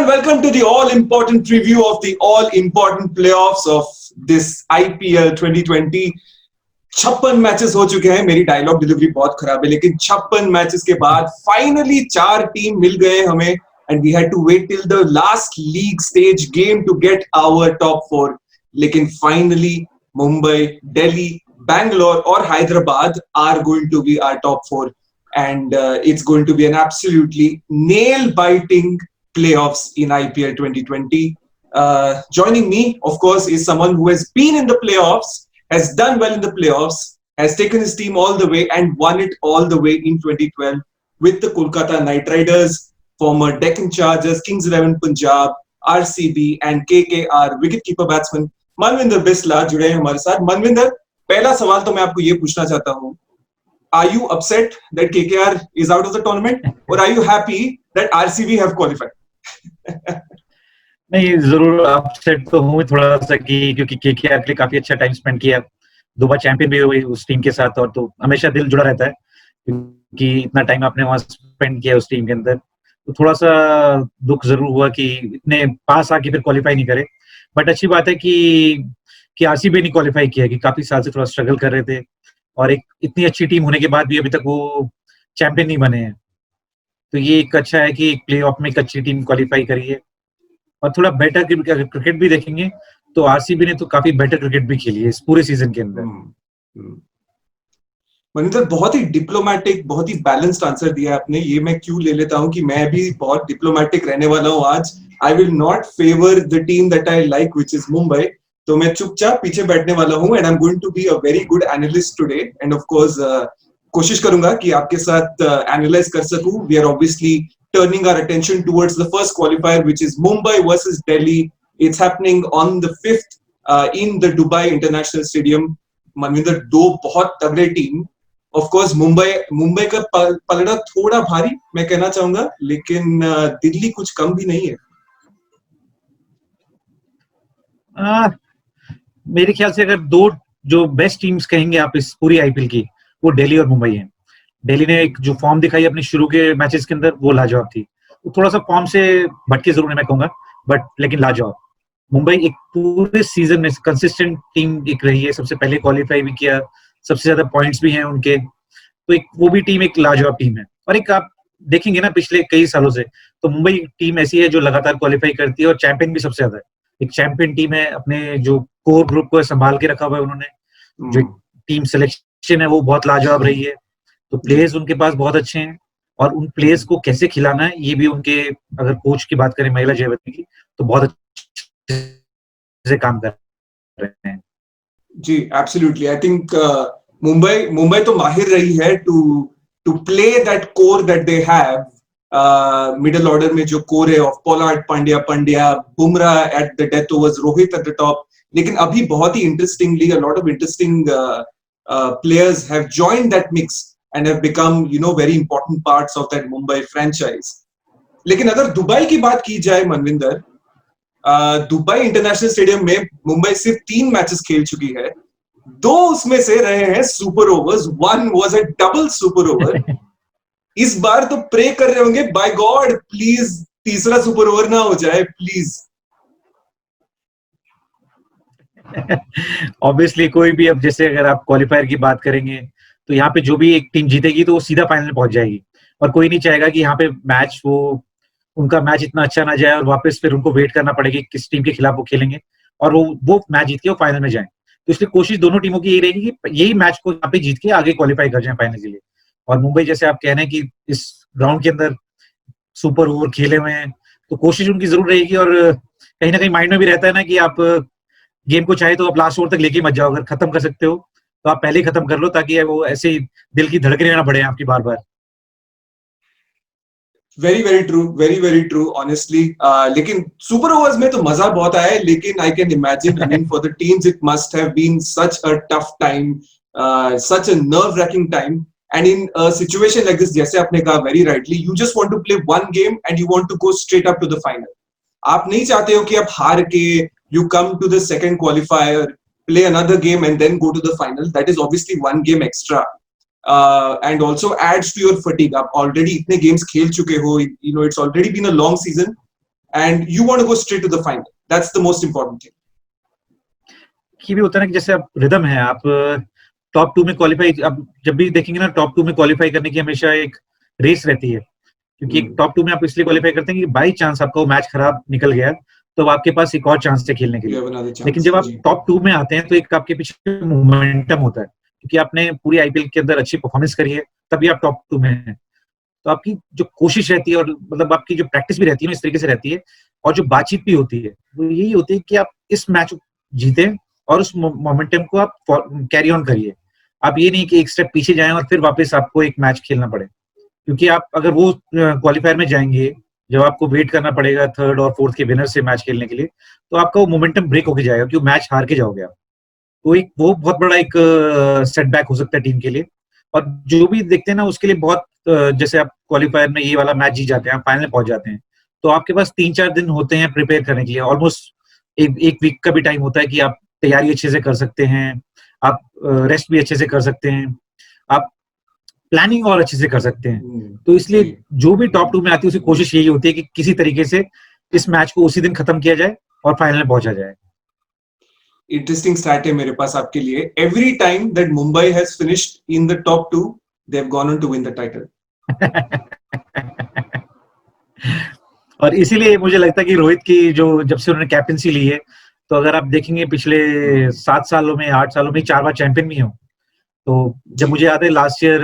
welcome to the all-important review of the all-important playoffs of this IPL 2020. 56 matches हो चुके हैं. मेरी dialogue delivery बहुत खराब है, लेकिन 56 मैचेस के बाद फाइनली 4 टीम मिल गए हमें, and we had to wait till the last league stage game to get our top 4. लेकिन finally Mumbai, Delhi, Bangalore और Hyderabad are going to be our top 4, and it's going to be an absolutely nail-biting playoffs in IPL 2020. Joining me, of course, is someone who has been in the playoffs, has done well in the playoffs, has taken his team all the way and won it all the way in 2012 with the Kolkata Knight Riders, former Deccan Chargers, Kings 11 Punjab, RCB and KKR wicketkeeper batsman Manvinder Bisla जुड़े हैं हमारे साथ. Manvinder, पहला सवाल तो मैं आपको ये पूछना चाहता हूँ. Are you upset that KKR is out of the tournament, or are you happy that RCB have qualified? नहीं, जरूर अपसेट तो हूँ थोड़ा सा क्योंकि केकेआर के लिए काफी अच्छा टाइम स्पेंड किया, 2 बार चैंपियन भी हुई उस टीम के साथ, और तो हमेशा दिल जुड़ा रहता है क्योंकि इतना टाइम आपने वहां स्पेंड किया उस टीम के अंदर. तो थोड़ा सा दुख जरूर हुआ कि इतने पास आके फिर क्वालिफाई नहीं करे. बट अच्छी बात है कि आरसीबी ने क्वालिफाई किया, कि काफी साल से थोड़ा स्ट्रगल कर रहे थे और एक इतनी अच्छी टीम होने के बाद भी अभी तक वो चैंपियन नहीं बने हैं. तो ये एक अच्छा है कि प्ले ऑफ में एक अच्छी टीम क्वालिफाई करी है. और थोड़ा बेटर क्रिकेट भी देखेंगे तो आरसीबी ने तो काफी बेटर क्रिकेट भी खेली है इस पूरे सीजन के अंदर. मनिंदर, बहुत ही डिप्लोमेटिक, बहुत ही बैलेंस्ड आंसर दिया आपने. ये मैं क्यों ले लेता हूं कि मैं भी बहुत डिप्लोमेटिक रहने वाला हूं आज. I will not favour the team that I like, which is Mumbai. तो मैं चुपचाप पीछे बैठने वाला हूं, and I am going to be a very good analyst today. And of course कोशिश करूंगा कि आपके साथ एनालाइज कर सकूं. We are obviously turning our attention towards the first qualifier, which is Mumbai versus Delhi. It's happening on the 5th in the Dubai International Stadium. Manvinder, 2 बहुत तगड़े team. Of course, Mumbai का पलड़ा थोड़ा भारी मैं कहना चाहूंगा, लेकिन दिल्ली कुछ कम भी नहीं है. मेरे ख्याल से अगर 2 जो बेस्ट टीम्स कहेंगे आप इस पूरी आईपीएल की, वो दिल्ली और मुंबई है. दिल्ली ने एक जो फॉर्म दिखाई अपने शुरू के मैचेस के अंदर, वो लाजवाब थी. तो थोड़ा सा फॉर्म से भटके जरूर है मैं कहूंगा, बट लेकिन लाजवाब. मुंबई एक पूरे सीजन में कंसिस्टेंट टीम एक रही है, सबसे पहले क्वालिफाई भी किया, सबसे ज्यादा पॉइंट्स भी हैं उनके. तो एक वो भी टीम एक लाजवाब टीम है. और एक आप देखेंगे ना पिछले कई सालों से, तो मुंबई टीम ऐसी है जो लगातार क्वालिफाई करती है और चैंपियन भी सबसे ज्यादा है. एक चैंपियन टीम है, अपने जो कोर ग्रुप को संभाल के रखा हुआ है उन्होंने. जो टीम सिलेक्शन है वो बहुत लाजवाब रही है. तो प्लेयर्स उनके पास बहुत अच्छे हैं, और उन प्लेयर्स को कैसे खिलाना है ये भी उनके, अगर कोच की बात करें महिला जयवती की, तो बहुत अच्छे से काम कर रहे हैं. जी, एब्सोल्युटली. आई थिंक मुंबई तो माहिर रही है to play that core that they have. Middle order में जो कोर है of Pollard, Pandya, Bumrah at the death overs, Rohit at the top. लेकिन अभी बहुत ही interestingly a lot of interesting players have joined that mix and have become, very important parts of that Mumbai franchise. लेकिन अगर Dubai की बात की जाए मनविंदर, दुबई इंटरनेशनल स्टेडियम में मुंबई सिर्फ 3 मैचेस खेल चुकी है. 2 उसमें से रहे हैं super overs. 1 was a double super over. इस बार तो प्रे कर रहे होंगे, बाय गॉड प्लीज तीसरा सुपर ओवर ना हो जाए प्लीज. ऑब्वियसली कोई भी, अब जैसे अगर आप क्वालिफायर की बात करेंगे तो यहाँ पे जो भी एक टीम जीतेगी तो वो सीधा फाइनल में पहुंच जाएगी. और कोई नहीं चाहेगा कि यहाँ पे मैच उनका मैच इतना अच्छा ना जाए और वापस फिर उनको वेट करना पड़ेगा किस टीम के खिलाफ वो खेलेंगे और वो मैच जीत के वो फाइनल में जाए. तो इसलिए कोशिश दोनों टीमों की यही रहेगी कि यही मैच को यहाँ पे जीत के आगे क्वालिफाई कर जाए फाइनल के लिए. और मुंबई जैसे आप कह रहे हैं कि इस ग्राउंड के अंदर सुपर ओवर खेले हुए हैं, तो कोशिश उनकी जरूर रहेगी. और कहीं ना कहीं माइंड में भी रहता है ना कि आप गेम को चाहे तो आप लास्ट ओवर तक लेके मत जाओ. अगर खत्म कर सकते हो तो आप पहले ही खत्म कर लो, ताकि वो ऐसे ही दिल की धड़कने ना बढ़े आपकी बार बार. Very very true honestly. लेकिन सुपर ओवर्स में तो मजा बहुत आया है. लेकिन I can imagine, I mean for the teams it must have been such a tough time, such a nerve racking time. And in a situation like this, जैसे आपने कहा very rightly, you just want to play one game and you want to go straight up to the final. आप नहीं चाहते हो कि आप हार के you come to the second qualifier, play another game and then go to the final. That is obviously 1 game extra, and also adds to your fatigue. आप already इतने games खेल चुके हो, it's already been a long season, and you want to go straight to the final. That's the most important thing. कि भी होता है ना कि जैसे आप रिदम है, आप टॉप 2 में क्वालिफाई, आप जब भी देखेंगे ना टॉप 2 में क्वालिफाई करने की हमेशा एक रेस रहती है, क्योंकि टॉप 2 में आप इसलिए क्वालिफाई करते हैं कि बाई चांस आपका वो मैच खराब निकल गया तो आपके पास एक और चांस है खेलने के लिए। लेकिन जब आप टॉप 2 में आते हैं तो एक आपके पीछे मोमेंटम होता है, क्योंकि आपने पूरी आईपीएल के अंदर अच्छी परफॉर्मेंस करी है, तभी आप टॉप 2 में हैं। तो आपकी जो कोशिश रहती है और मतलब आपकी जो प्रैक्टिस भी रहती है ना इस तरीके से रहती है, और जो बातचीत भी होती है वो यही होती है कि आप इस मैच जीते और उस मोमेंटम को आप कैरी ऑन करिए। आप ये नहीं कि एक स्टेप पीछे जाएं और फिर वापस आपको एक मैच खेलना पड़े, क्योंकि आप अगर वो क्वालिफायर में जाएंगे जब आपको वेट करना पड़ेगा थर्ड और फोर्थ के विनर से मैच खेलने के लिए, तो आपका वो मोमेंटम ब्रेक होके जाएगा, क्योंकि मैच हार के जाओगे आप। तो एक वो बहुत बड़ा एक सेटबैक हो सकता है टीम के लिए। और जो भी देखते हैं ना उसके लिए बहुत जैसे आप क्वालिफायर में ये वाला मैच जीत जाते हैं, फाइनल पहुंच जाते हैं, तो आपके पास 3-4 दिन होते हैं प्रिपेयर करने के लिए। ऑलमोस्ट एक वीक का भी टाइम होता है कि आप तैयारी अच्छे से कर सकते हैं, आप रेस्ट भी अच्छे से कर सकते हैं, आप प्लानिंग और अच्छे से कर सकते हैं। तो इसलिए जो भी टॉप 2 में आती है उसकी कोशिश यही होती है कि किसी तरीके से इस मैच को उसी दिन खत्म किया जाए और फाइनल में पहुंचा जाए। इंटरेस्टिंग स्टैट है मेरे पास आपके लिए। Every time that Mumbai has finished in the top 2 they have gone on to win the title. और इसीलिए मुझे लगता है कि रोहित की जो जब से उन्होंने कैप्टनसी ली है, तो अगर आप देखेंगे पिछले 7 सालों में 8 सालों में 4 बार चैंपियन भी हो। तो जब मुझे याद है लास्ट ईयर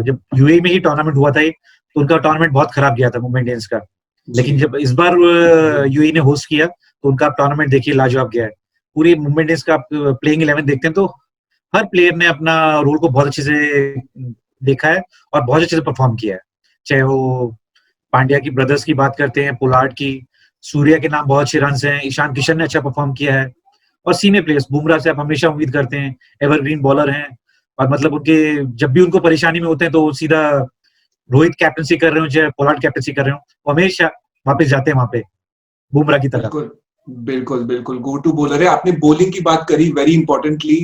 जब यूएई में ही टूर्नामेंट हुआ था तो उनका टूर्नामेंट बहुत खराब गया था मुंबई इंडियंस का, लेकिन जब इस बार यूएई ने होस्ट किया तो उनका टूर्नामेंट देखिए लाजवाब गया है। पूरी मुंबई इंडियंस का प्लेइंग 11 देखते हैं तो हर प्लेयर ने अपना रोल को बहुत अच्छे से देखा है और बहुत अच्छे से परफॉर्म किया है। चाहे वो पांड्या की ब्रदर्स की बात करते हैं, पोलार्ड की, सूर्या के नाम बहुत अच्छे रन हैं, ईशान किशन ने अच्छा परफॉर्म किया है, और सीनियर प्लेयर्स बुमराह से आप हमेशा उम्मीद करते हैं, एवरग्रीन बॉलर हैं, और मतलब उनके जब भी उनको परेशानी में होते हैं तो सीधा रोहित कैप्टनसी कर रहे हो चाहे पोलार्ड कैप्टनसी कर रहे हो, वो हमेशा वापस जाते हैं वहां पे बुमराह की तरह। बिल्कुल बिल्कुल गो टू बॉलर है। आपने बॉलिंग की बात करी वेरी इंपॉर्टेंटली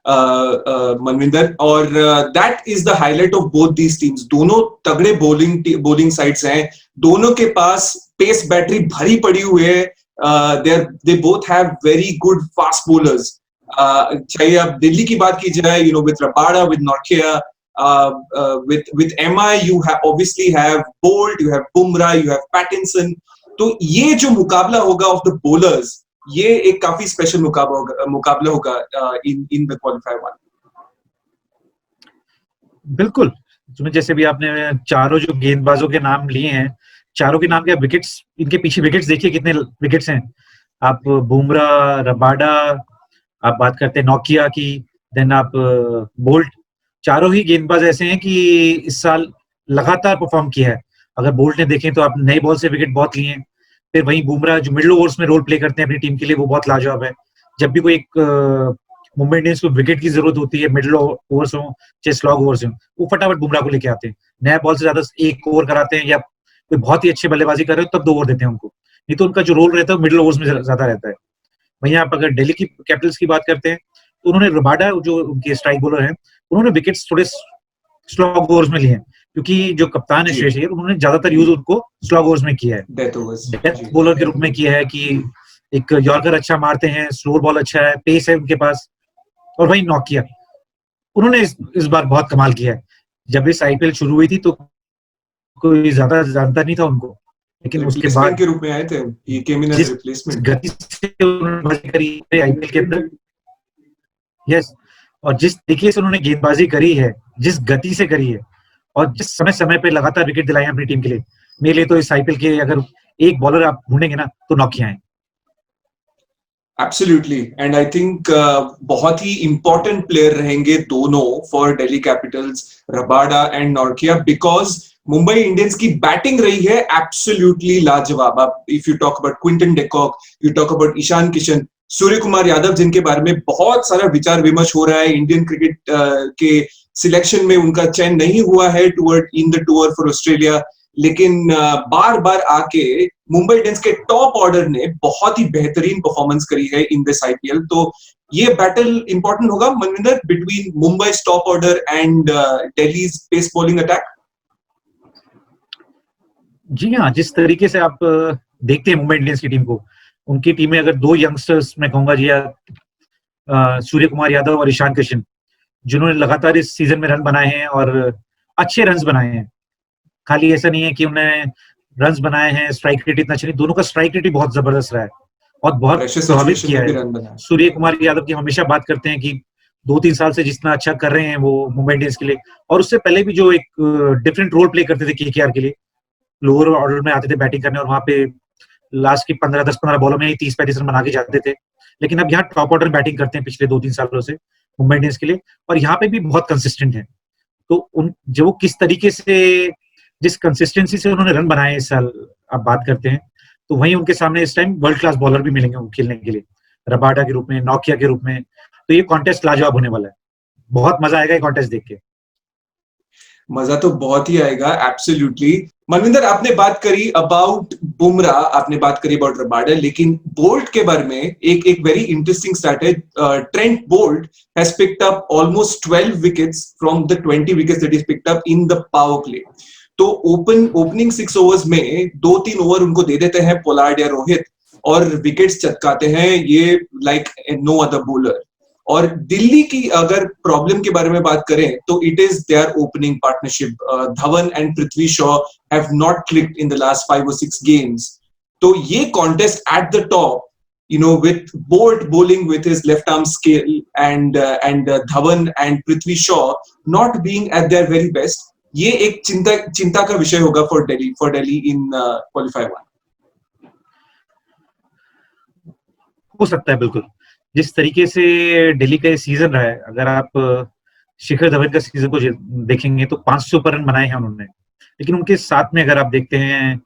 मनविंदर, और that is the highlight of both these teams. दोनों तगड़े बॉलिंग साइड्स हैं, दोनों के पास पेस बैटरी भरी पड़ी हुई है। They both have very good fast bowlers. चाहे आप दिल्ली की बात की जाए, you know, with Rabada, with Nortje, with MI you have obviously have Bolt, you have Bumrah, you have Pattinson। तो ये जो मुकाबला होगा ऑफ द बॉलर्स, ये एक काफी स्पेशल मुकाबला होगा इन द क्वालिफायर वन। बिल्कुल, तुम्हें जैसे भी आपने चारों जो गेंदबाजों के नाम लिए हैं, चारों के नाम के विकेट्स, इनके पीछे विकेट्स देखिए कितने विकेट्स हैं। आप बुमराह, रबाडा, आप बात करते हैं नोकिया की, देन आप बोल्ट, चारों ही गेंदबाज ऐसे हैं कि इस साल लगातार परफॉर्म किया है। अगर बोल्ट ने देखें तो आप नई बॉल से विकेट बहुत लिए हैं। फिर वहीं बुमराह जो मिडिल ओवर्स में रोल प्ले करते हैं अपनी टीम के लिए, वो बहुत लाजवाब है। जब भी कोई एक मुंबई इंडियंस को विकेट की जरूरत होती है, मिडिल ओवर्स हो चाहे स्लॉग ओवर्स हो, वो फटाफट बुमराह को लेके आते हैं। नया बॉल से ज्यादा 1 ओवर कराते हैं, या कोई बहुत ही अच्छी बल्लेबाजी कर रहे हो तब 2 ओवर देते हैं उनको, नहीं तो उनका जो रोल रहता है मिडिल ओवर्स में ज्यादा रहता है। वहीं आप अगर दिल्ली की कैपिटल्स की बात करते हैं तो उन्होंने रबाडा जो उनके स्ट्राइक बॉलर हैं, उन्होंने विकेट्स थोड़े स्लॉग ओवर्स में लिए हैं, क्योंकि जो कप्तान है श्रेयस अय्यर, उन्होंने ज्यादातर यूज उनको स्लॉग ओवर्स में किया है, डेथ बॉलर के रूप में किया है, कि एक यॉर्कर अच्छा मारते हैं, स्लो बॉल अच्छा है, पेस है उनके पास। और वही नोकिया, उन्होंने इस बार बहुत कमाल किया है। जब इस आईपीएल शुरू हुई थी तो कोई ज्यादा जानता नहीं था उनको, लेकिन उसके बाद के रूप में आए थे, ये केम इन एज रिप्लेसमेंट, गति से उन्होंने करी आईपीएल के अंदर, यस, और जिस तरीके से उन्होंने गेंदबाजी करी है, जिस गति से करी है, और जिस समय समय पे लगातार विकेट दिलाए अपनी टीम के लिए, मेरे लिए तो इस आईपीएल के अगर एक बॉलर आप ढूंढेंगे ना तो नोकिया है। एब्सोल्युटली, एंड आई थिंक बहुत ही इंपॉर्टेंट प्लेयर रहेंगे दोनों for Delhi Capitals, Rabada and Nortje, because Mumbai Indians की बैटिंग रही है एब्सोल्युटली लाजवाब। अब if you talk about Quinton de Kock, you talk about Ishan Kishan, Surya Kumar Yadav, जिनके बारे में बहुत सारा विचार विमर्श हो रहा है, इंडियन क्रिकेट के सिलेक्शन में उनका चयन नहीं हुआ है tour in the tour for Australia, लेकिन बार बार आके मुंबई इंडियंस के टॉप ऑर्डर ने बहुत ही बेहतरीन परफॉर्मेंस करी है इन दिस आईपीएल। तो ये बैटल इंपॉर्टेंट होगा Manvinder between Mumbai top order and Delhi's pace bowling attack. जी हाँ, जिस तरीके से आप देखते हैं मुंबई इंडियंस की टीम को, उनकी टीम में अगर 2 यंगस्टर्स मैं कहूंगा जी, सूर्य कुमार यादव और ईशान किशन, जिन्होंने लगातार इस सीजन में रन बनाए हैं और अच्छे रन बनाए हैं। खाली ऐसा नहीं है कि उन्होंने रन बनाए हैं, स्ट्राइक रेट इतना अच्छा नहीं, दोनों का स्ट्राइक रेट भी बहुत जबरदस्त रहा है और बहुत प्रेशर प्रभावित सिचुएशन किया में भी है। रन बनाए। सूर्य कुमार यादव की हमेशा बात करते हैं कि 2-3 साल से जितना अच्छा कर रहे हैं वो मुंबई इंडियंस के लिए, और उससे पहले भी जो एक डिफरेंट रोल प्ले करते थे केकेआर के लिए, लोअर ऑर्डर में आते थे बैटिंग करने और वहां पे लास्ट की 10-15 बॉलों में ही 30-35 रन बना के जाते थे। लेकिन अब यहाँ टॉप ऑर्डर बैटिंग करते हैं पिछले 2-3 सालों से मुंबई इंडियंस के लिए, और यहाँ पे भी बहुत कंसिस्टेंट है। तो उन जो किस तरीके से, जिस कंसिस्टेंसी से उन्होंने रन बनाए इस साल आप बात करते हैं, तो वहीं उनके सामने इस टाइम वर्ल्ड क्लास बॉलर भी मिलेंगे उनको खेलने के लिए, रबाडा के रूप में, नोकिया के रूप में। तो ये कॉन्टेस्ट लाजवाब होने वाला है, बहुत मजा आएगा ये कॉन्टेस्ट देख के। मजा तो बहुत ही आएगा, एब्सोल्युटली। मनविंदर, आपने बात करी अबाउट बुमराह, आपने बात करी अबाउट रबाडा, लेकिन बोल्ट के बारे में एक वेरी इंटरेस्टिंग स्टैट है। Trent Boult has picked up almost 12 wickets from the 20 wickets that is picked up in the power play. तो ओपनिंग 6 ओवर्स में 2-3 ओवर उनको दे देते हैं पोलार्ड या रोहित, और विकेट्स चटकाते हैं ये लाइक नो अदर बॉलर। और दिल्ली की अगर प्रॉब्लम के बारे में बात करें तो it is their opening partnership. Dhawan and Prithvi Shaw have not clicked in the last 5 or 6 games. तो ये contest at the top, you know, with Bolt bowling with his left arm skill and Dhawan and Prithvi Shaw not being at their very best, ये एक चिंता का विषय होगा for Delhi in qualifier 1। हो सकता है बिल्कुल, जिस तरीके से दिल्ली का सीजन रहा है, अगर आप शिखर धवन का सीजन को देखेंगे तो 500 पर रन बनाए हैं उन्होंने, लेकिन उनके साथ में अगर आप देखते हैं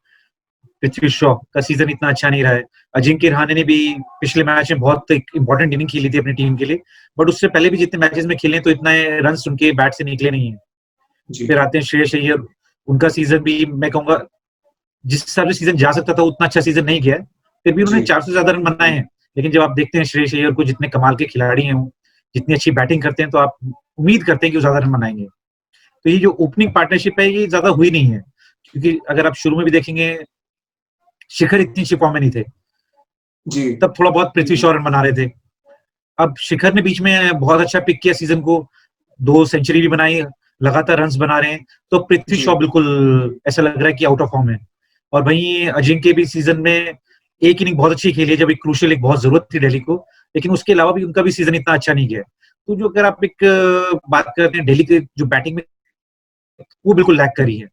पृथ्वी शॉ का सीजन इतना अच्छा नहीं रहा है। अजिंक्य रहाणे ने भी पिछले मैच में बहुत एक इंपॉर्टेंट इनिंग खेली थी अपनी टीम के लिए, बट उससे पहले भी जितने मैचेस में खेले तो इतना रन उनके बैट से निकले नहीं है। फिर आते हैं श्रेयस अय्यर, उनका सीजन भी मैं कहूंगा जिस हिसाब से सीजन जा सकता था उतना अच्छा सीजन नहीं गया, फिर भी उन्होंने 400 से ज्यादा रन बनाए हैं। लेकिन जब आप देखते हैं श्रेयस अय्यर को, जितने कमाल के खिलाड़ी हैं, जितनी अच्छी बैटिंग करते हैं, तो आप उम्मीद करते हैं कि वो ज्यादा रन बनाएंगे। तो ये जो ओपनिंग पार्टनरशिप है ये ज्यादा हुई नहीं है, क्योंकि अगर आप शुरू में भी देखेंगे शिखर इतनी अच्छी फॉर्म में नहीं थे जी, तब थोड़ा बहुत पृथ्वी शॉ रन बना रहे थे। अब शिखर ने बीच में बहुत अच्छा पिक किया सीजन को, 2 सेंचुरी भी बनाई, लगातार रन्स बना रहे हैं, तो पृथ्वी शॉ बिल्कुल ऐसा लग रहा है कि आउट ऑफ फॉर्म है। और वहीं अजिंक्य भी सीजन में एक इनिंग बहुत अच्छी खेली है जब एक क्रूशियल एक बहुत जरूरत थी दिल्ली को, लेकिन उसके अलावा भी उनका भी सीजन इतना अच्छा नहीं गया। तो जो अगर आप एक बात करते हैं दिल्ली के जो बैटिंग में, वो बिल्कुल लैग करी है।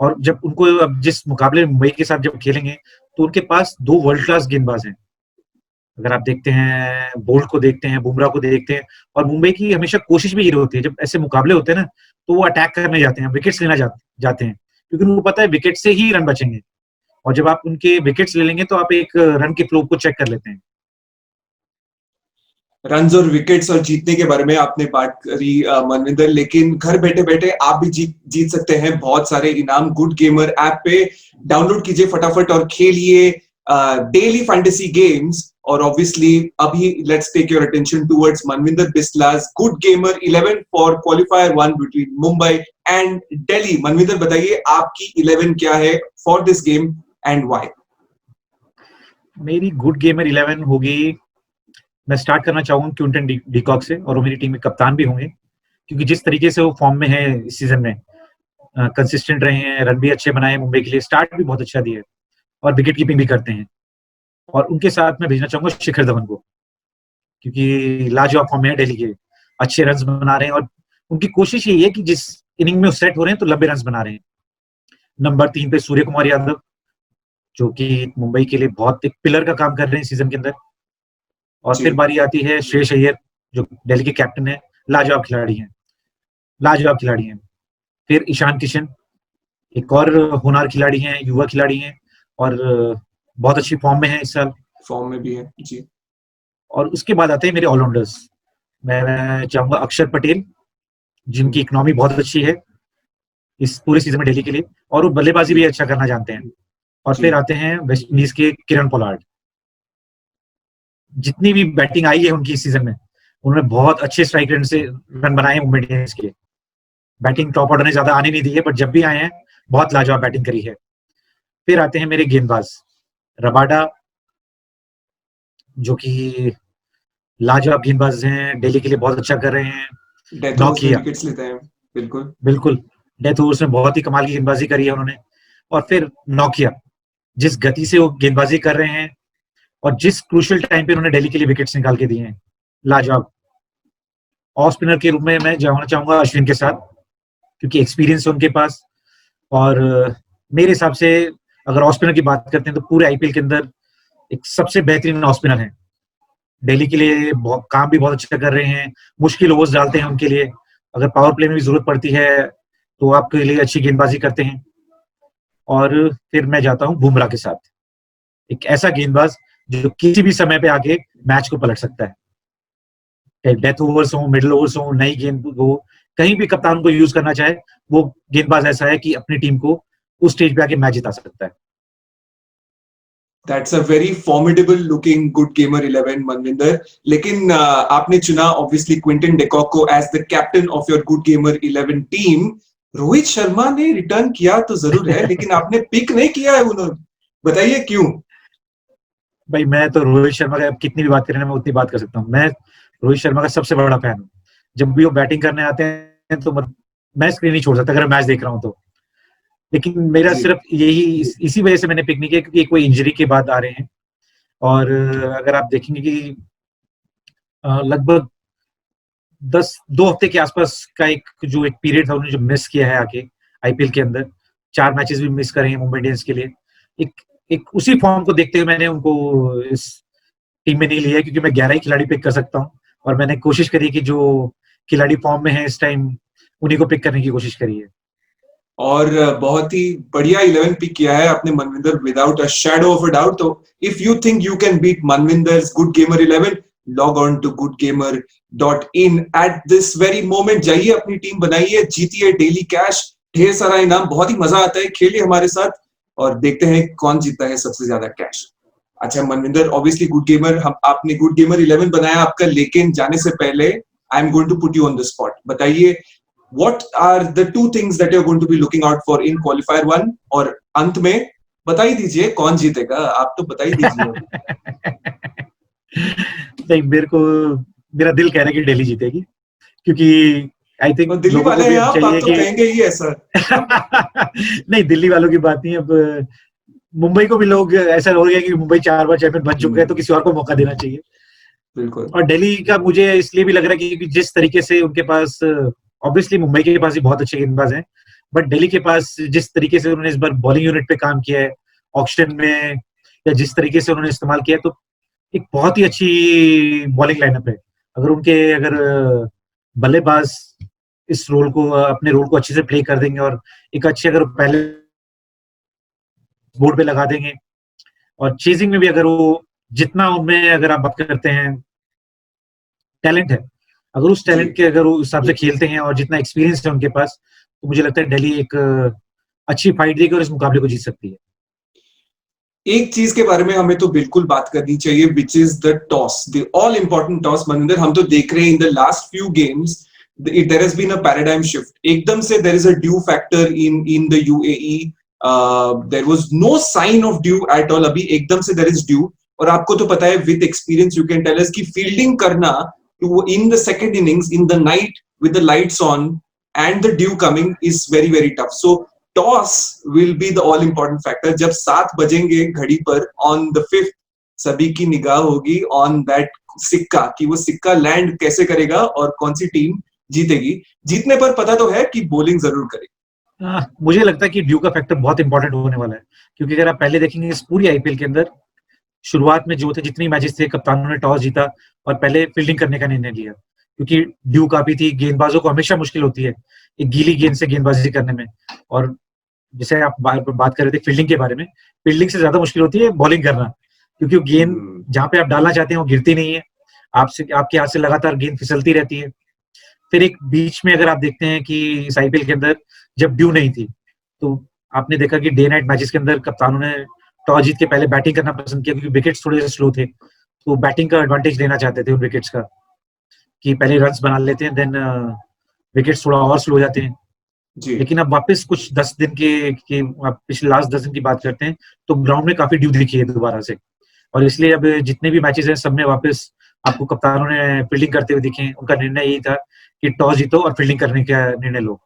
और जब उनको अब जिस मुकाबले में मुंबई के साथ जब खेलेंगे तो उनके पास 2 वर्ल्ड क्लास गेंदबाज हैं। अगर आप देखते हैं बोल्ट को देखते हैं, बुमराह को देखते हैं, और मुंबई की हमेशा कोशिश भी ये होती है जब ऐसे मुकाबले होते हैं ना, तो वो अटैक करने जाते हैं, विकेट्स लेना जाते हैं, क्योंकि उनको पता है विकेट से ही रन बचेंगे। और जब आप उनके विकेट्स ले लेंगे तो आप एक रन के फ्लो को चेक कर लेते हैं। रन्स और विकेट्स और जीतने के बारे में आपने बात करी मनविंदर, लेकिन घर बैठे बैठे आप भी जीत सकते हैं बहुत सारे इनाम। गुड गेमर ऐप पे डाउनलोड कीजिए फटाफट और खेलिए डेली फैंटेसी गेम्स। और ऑब्वियसली अभी let's take your attention towards Manvinder Bisla Good Gamer 11 for qualifier 1 between Mumbai and Delhi. Manvinder, बताइए आपकी 11 क्या है for this game and why? मेरी गुड गेमर 11 होगी, मैं स्टार्ट करना चाहूंगा क्विंटन डीकॉक से, और वो मेरी टीम में कप्तान भी होंगे, क्योंकि जिस तरीके से वो फॉर्म में है इस सीजन में, कंसिस्टेंट रहे हैं, रन भी अच्छे बनाए मुंबई के लिए, स्टार्ट भी बहुत अच्छा दिया और विकेट कीपिंग भी करते हैं। और उनके साथ मैं भेजना चाहूंगा शिखर धवन को, क्योंकि लाजवाब फॉर्म में है दिल्ली के, अच्छे रन बना रहे हैं, और उनकी कोशिश यही है कि जिस इनिंग में सेट हो रहे हैं तो लंबे रन बना रहे हैं। नंबर 3 पे सूर्य कुमार यादव, जो कि मुंबई के लिए बहुत एक पिलर का काम कर रहे हैं सीजन के अंदर। और फिर बारी आती है श्रेयस अय्यर, जो दिल्ली के कैप्टन है, लाजवाब खिलाड़ी हैं। फिर ईशान किशन, एक और होनहार खिलाड़ी हैं, युवा खिलाड़ी हैं, और बहुत अच्छी फॉर्म में है इस साल, फॉर्म में भी है जी। और उसके बाद आते हैं मेरे ऑलराउंडर्स। मैं चाहूंगा अक्षर पटेल, जिनकी इकोनॉमी बहुत अच्छी है इस पूरे सीजन में दिल्ली के लिए, और वो बल्लेबाजी भी अच्छा करना जानते हैं। और फिर आते हैं वेस्ट इंडीज के किरण पोलार्ड। जितनी भी बैटिंग आई है उनकी इस सीजन में, उन्होंने बहुत अच्छे स्ट्राइक रेट से रन बनाए हैं मुंबई इंडियंस के लिए। बैटिंग टॉप ऑर्डर ने ज्यादा आने नहीं दी है, बट जब भी आए हैं बहुत लाजवाब बैटिंग करी है। फिर आते हैं मेरे गेंदबाज, रबाडा, जो कि लाजवाब गेंदबाज हैं, दिल्ली के लिए बहुत अच्छा कर रहे हैं। डेथ ओवर्स में नौकिया, विकेट्स लेते हैं, बिल्कुल। बिल्कुल, डेथ ओवर्स में बहुत ही कमाल की गेंदबाजी करी है उन्होंने। और फिर नौकिया, जिस गति से वो गेंदबाजी कर रहे हैं और जिस क्रूशियल टाइम पे उन्होंने दिल्ली के लिए विकेट्स निकाल के दिए हैं, लाजवाब। ऑफ स्पिनर के रूप में मैं जाना चाहूंगा अश्विन के साथ, क्योंकि एक्सपीरियंस है उनके पास। और मेरे हिसाब से अगर ऑफ स्पिनर की बात करते हैं तो पूरे आईपीएल के अंदर एक सबसे बेहतरीन ऑफ स्पिनर है। दिल्ली के लिए काम भी बहुत अच्छा कर रहे हैं, मुश्किल ओवर्स डालते हैं उनके लिए, अगर पावर प्ले में भी जरूरत पड़ती है तो आपके लिए अच्छी गेंदबाजी करते हैं। और फिर मैं जाता हूं बुमराह के साथ, एक ऐसा गेंदबाज जो किसी भी समय पे आके मैच को पलट सकता है। डेथ ओवर्स हो, मिडिल ओवर्स हो, नई गेंद हो, कहीं भी कप्तान को यूज करना चाहे, वो गेंदबाज ऐसा है कि अपनी टीम को उस स्टेज पे आके मैच जिता सकता है। That's a very formidable looking good gamer 11 Manvinder. लेकिन आपने चुना ऑब्वियसली क्विंटन डिकॉक को as the captain of your Good Gamer 11 team. Rohit Sharma ने रिटर्न किया तो जरूर है, लेकिन आपने पिक नहीं किया है उन्होंने, बताइए क्यों? भाई मैं तो रोहित शर्मा का कितनी भी बात करें ना, मैं उतनी बात कर सकता हूँ। मैं रोहित शर्मा का सबसे बड़ा फैन हूँ। जब भी वो बैटिंग करने आते हैं तो मैं स्क्रीन नहीं छोड़ सकता अगर मैच देख रहा हूँ तो। लेकिन मेरा जी सिर्फ यही इसी वजह से मैंने पिक नहीं किया, क्योंकि कोई इंजरी के बाद आ रहे हैं। और अगर आप देखेंगे कि लगभग 2 हफ्ते के आसपास का एक पीरियड था उन्होंने जो मिस किया है आके आईपीएल के अंदर, 4 मैचेस भी मिस करे हैं मुंबई इंडियंस के लिए। एक एक उसी फॉर्म को देखते हुए मैंने उनको इस टीम में नहीं लिया, क्योंकि मैं 11 ही खिलाड़ी पिक कर सकता हूँ, और मैंने कोशिश करी कि जो खिलाड़ी फॉर्म में है इस टाइम उन्हीं को पिक करने की कोशिश करी है। और बहुत ही बढ़िया 11 पिक किया है आपने Manvinder, without a shadow of a doubt. तो if you think you can beat Manvinder's Good Gamer 11, log on to goodgamer.in at this very moment. जाइए अपनी टीम बनाइए, जीतिए डेली कैश, ढेर सारा इनाम, बहुत ही मजा आता है। खेलिए हमारे साथ और देखते हैं कौन जीतता है सबसे ज्यादा कैश। अच्छा मनविंदर, ऑब्वियसली गुड गेमर, हम आपने गुड गेमर 11 बनाया आपका, लेकिन जाने से पहले I am going to put you on the spot. बताइए what are the 2 things that you're going to be looking out for in qualifier 1? और अंत में बता ही दीजिए कौन जीतेगा, आप तो बता ही दीजिए। नहीं, मेरा दिल कह रहा है कि दिल्ली जीतेगी, क्योंकि आई थिंक और दिल्ली लोगों को वाले भी हैं अब आप चाहिए तो कि कहेंगे ही ऐसा। नहीं, दिल्ली वालों की बात नहीं। अब मुंबई को भी लोग ऐसा हो गया कि मुंबई 4 बार चैंपियन बन चुके हैं, तो किसी और को मौका देना चाहिए। बिल्कुल। और दिल्ली का मुझे इसलिए भी लग रहा है कि जिस तरीके से उनके पास, ऑब्वियसली मुंबई के पास भी बहुत अच्छे गेंदबाज हैं, बट दिल्ली के पास जिस तरीके से उन्होंने इस बार बॉलिंग यूनिट पे काम किया है ऑक्शन में, या जिस तरीके से उन्होंने इस्तेमाल किया है, तो एक बहुत ही अच्छी बॉलिंग लाइनअप है। अगर बल्लेबाज इस रोल को, अपने रोल को अच्छे से प्ले कर देंगे और एक अच्छे, अगर पहले बोर्ड पे लगा देंगे, और चेजिंग में भी अगर वो जितना उनमें, अगर आप बात करते हैं टैलेंट है, अगर उस जी टैलेंट के अगर वो हिसाब से खेलते हैं और जितना एक्सपीरियंस है उनके पास, तो मुझे लगता है दिल्ली एक अच्छी फाइट देगी और इस मुकाबले को जीत सकती है। एक चीज के बारे में हमें तो बिल्कुल बात करनी चाहिए, which is the toss, the all important toss. Maninder, हम तो देख रहे हैं in the last few games there has been a paradigm shift. एकदम से there is a dew factor in the UAE. There was no sign of dew at all, अभी एकदम से देयर इज ड्यू। और आपको तो पता है, with experience you can tell us कि फील्डिंग करना in the second innings in the night with the lights on and the dew coming is very very tough. So toss will be the all important factor. जब 7 बजेंगे घड़ी पर on the 5th, सभी की निगाह होगी on that सिक्का, कि वो सिक्का लैंड कैसे करेगा और कौन सी टीम जीतेगी। जीतने पर पता तो है कि बॉलिंग जरूर करेगी। मुझे लगता है कि ड्यू का फैक्टर बहुत इंपॉर्टेंट होने वाला है, क्योंकि अगर आप पहले देखेंगे इस पूरी आईपीएल के अंदर, शुरुआत में जो थे जितनी मैचेस थे, कप्तानों ने टॉस जीता और पहले फील्डिंग करने का निर्णय लिया, क्योंकि ड्यू काफी थी। गेंदबाजों को हमेशा मुश्किल होती है एक गीली गेंद से गेंदबाजी करने में। और जैसे आप बात कर रहे थे फील्डिंग के बारे में, फील्डिंग से ज्यादा मुश्किल होती है बॉलिंग करना, क्योंकि वो गेंद जहां पे आप डालना चाहते हैं वो गिरती नहीं है, आपके हाथ से लगातार गेंद फिसलती रहती है। फिर एक बीच में अगर आप देखते हैं कि इस आईपीएल के अंदर जब ड्यू नहीं थी, तो आपने देखा कि डे नाइट मैचेस के अंदर कप्तानों ने टॉस जीत के पहले बैटिंग करना पसंद किया, क्योंकि विकेट्स थोड़े से स्लो थे, तो बैटिंग का एडवांटेज लेना चाहते थे उन विकेट्स का, कि पहले रन्स बना लेते हैं, देन विकेट्स थोड़ा और स्लो हो जाते हैं। जी लेकिन अब वापस कुछ 10 दिन के आप पिछले लास्ट 10 दिन की बात करते हैं तो ग्राउंड में काफी ड्यू दिखी है दोबारा से, और इसलिए अब जितने भी मैचेस हैं सब में वापस आपको कप्तानों ने फील्डिंग करते हुए दिखे। उनका निर्णय यही था कि टॉस जीतो और फील्डिंग करने का निर्णय लो।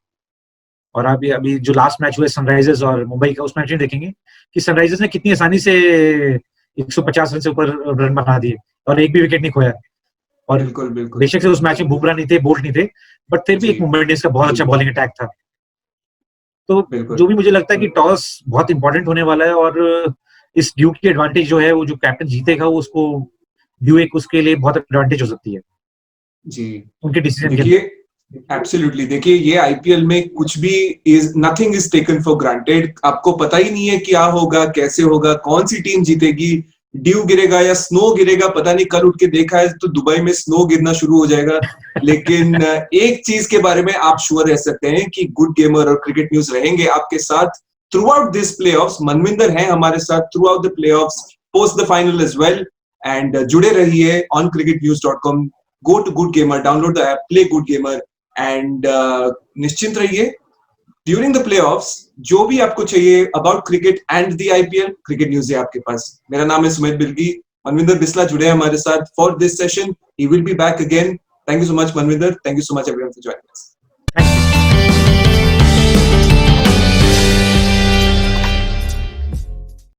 और अभी अभी जो लास्ट मैच हुआ सनराइजर्स और मुंबई का, उस मैच में देखेंगे कि सनराइजर्स ने कितनी आसानी से 150 रन से ऊपर रन बना दिए और एक भी विकेट नहीं खोया। और बिल्कुल बिल्कुल बेशक से उस मैच में बुमराह नहीं थे, बोल्ट नहीं थे, बट फिर भी जी एक मुंबई इंडियंस का बहुत अच्छा बॉलिंग अटैक था। तो बिल्कुल जो भी मुझे लगता है कि टॉस बहुत इंपॉर्टेंट होने वाला है, और इस ड्यू की एडवांटेज जो है वो जो कैप्टन जीतेगा वो उसको ड्यू एक उसके लिए बहुत एडवांटेज हो सकती है जी। उनके डिसीजन के देखिए अंदर। एब्सोल्युटली, देखिए ये आईपीएल में कुछ भी is nothing is taken for granted. आपको पता ही नहीं है क्या होगा, कैसे होगा, कौन सी टीम जीतेगी, ड्यू गिरेगा या स्नो गिरेगा पता नहीं। कल उठ के देखा है तो दुबई में स्नो गिरना शुरू हो जाएगा। लेकिन एक चीज के बारे में आप श्योर रह सकते हैं कि गुड गेमर और क्रिकेट न्यूज रहेंगे आपके साथ throughout this playoff. Manvinder हैं हमारे साथ throughout the playoff, post the final as well. And जुड़े रहिए on cricketnews.com। Go to Good Gamer, download the app, play Good Gamer. And निश्चिंत रहिए ड्यूरिंग द प्लेऑफ्स। जो भी आपको चाहिए about cricket and the IPL, cricket news है आपके पास। मेरा नाम है सुमित बिल्गी। मनविंदर बिस्ला जुड़े हैं हमारे साथ for this session. He will be back again. Thank you so much Manvinder, thank you so much everyone for joining us. Thank you.